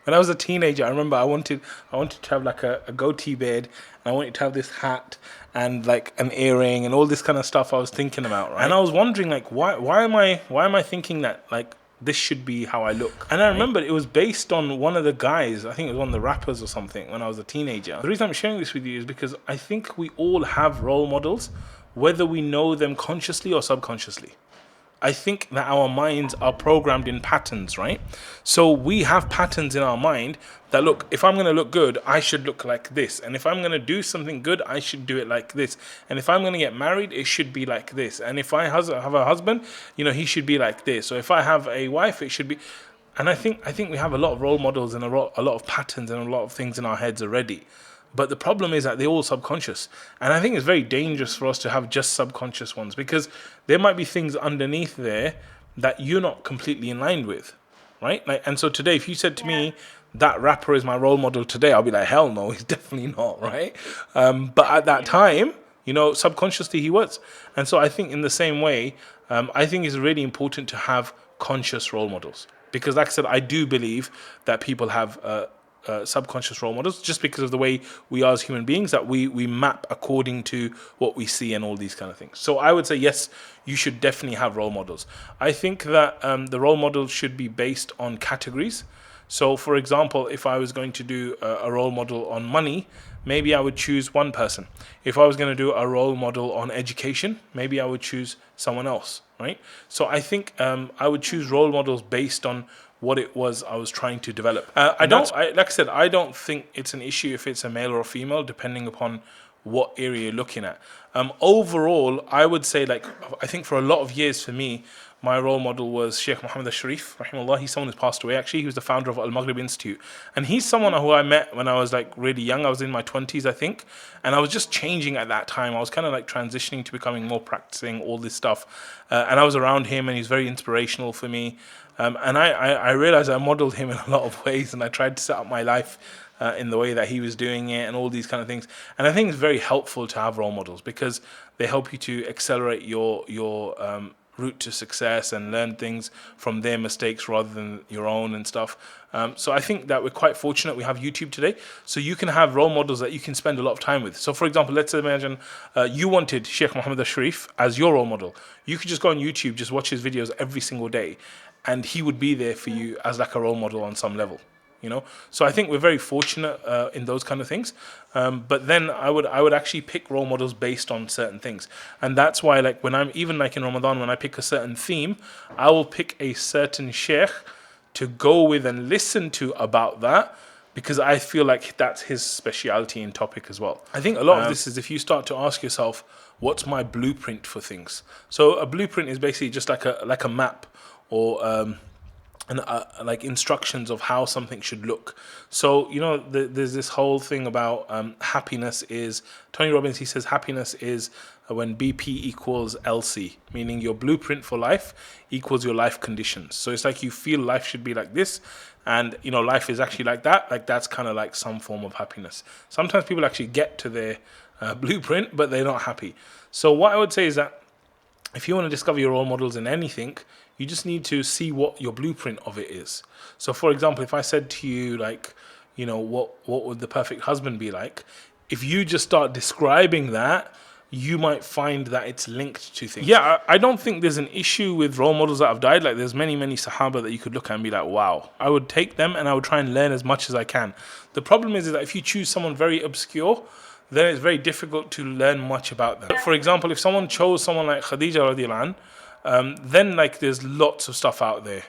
when I was a teenager, I remember I wanted to have like a goatee beard, and I wanted to have this hat and like an earring and all this kind of stuff I was thinking about, right? And I was wondering like why am I thinking that like this should be how I look? And I remember it was based on one of the guys, I think it was one of the rappers or something, when I was a teenager. The reason I'm sharing this with you is because I think we all have role models, whether we know them consciously or subconsciously. I think that our minds are programmed in patterns, right? So we have patterns in our mind that, look, if I'm going to look good, I should look like this. And if I'm going to do something good, I should do it like this. And if I'm going to get married, it should be like this. And if I have a husband, he should be like this. So if I have a wife, it should be... And I think we have a lot of role models and a lot of patterns and a lot of things in our heads already. But the problem is that they're all subconscious. And I think it's very dangerous for us to have just subconscious ones, because there might be things underneath there that you're not completely in line with, right? And so today, if you said to me, that rapper is my role model today, I'll be like, hell no, he's definitely not, right? But at that time, subconsciously he was. And so I think in the same way, I think it's really important to have conscious role models. Because like I said, I do believe that people have... subconscious role models, just because of the way we are as human beings, that we map according to what we see and all these kind of things. So I would say, yes, you should definitely have role models. I think that the role models should be based on categories. So for example, if I was going to do a role model on money, maybe I would choose one person. If I was going to do a role model on education, maybe I would choose someone else, right? So I think I would choose role models based on what it was I was trying to develop. Like I said, I don't think it's an issue if it's a male or a female, depending upon what area you're looking at. Overall, I would say, I think for a lot of years for me, my role model was Sheikh Muhammad al-Sharif, rahimahullah. He's someone who's passed away, actually. He was the founder of Al-Maghrib Institute. And he's someone who I met when I was really young. I was in my 20s, I think. And I was just changing at that time. I was kind of transitioning to becoming more practicing, all this stuff. And I was around him, and he's very inspirational for me. And I realized I modeled him in a lot of ways, and I tried to set up my life in the way that he was doing it and all these kind of things. And I think it's very helpful to have role models, because they help you to accelerate your route to success and learn things from their mistakes rather than your own and stuff. So I think that we're quite fortunate we have YouTube today, so you can have role models that you can spend a lot of time with. So for example, let's imagine you wanted Sheikh Muhammad al-Sharif as your role model. You could just go on YouTube, just watch his videos every single day, and he would be there for you as a role model on some level. So I think we're very fortunate in those kind of things. But then I would actually pick role models based on certain things. And that's why when I'm even in Ramadan, when I pick a certain theme, I will pick a certain sheikh to go with and listen to about that, because I feel like that's his speciality and topic as well. I think a lot of this is if you start to ask yourself, what's my blueprint for things? So a blueprint is basically just like a map, or instructions of how something should look. So there's this whole thing about happiness is, Tony Robbins, he says happiness is when BP equals LC, meaning your blueprint for life equals your life conditions. So it's you feel life should be like this, and life is actually like that. That's kind of some form of happiness. Sometimes people actually get to their blueprint, but they're not happy. So what I would say is that if you want to discover your role models in anything, you just need to see what your blueprint of it is. So for example, if I said to you, what would the perfect husband be like? If you just start describing that, you might find that it's linked to things. Yeah, I don't think there's an issue with role models that have died. There's many Sahaba that you could look at and be like, wow. I would take them and I would try and learn as much as I can. The problem is that if you choose someone very obscure, then it's very difficult to learn much about them. For example, if someone chose someone like Khadija radiallahu anha, then there's lots of stuff out there.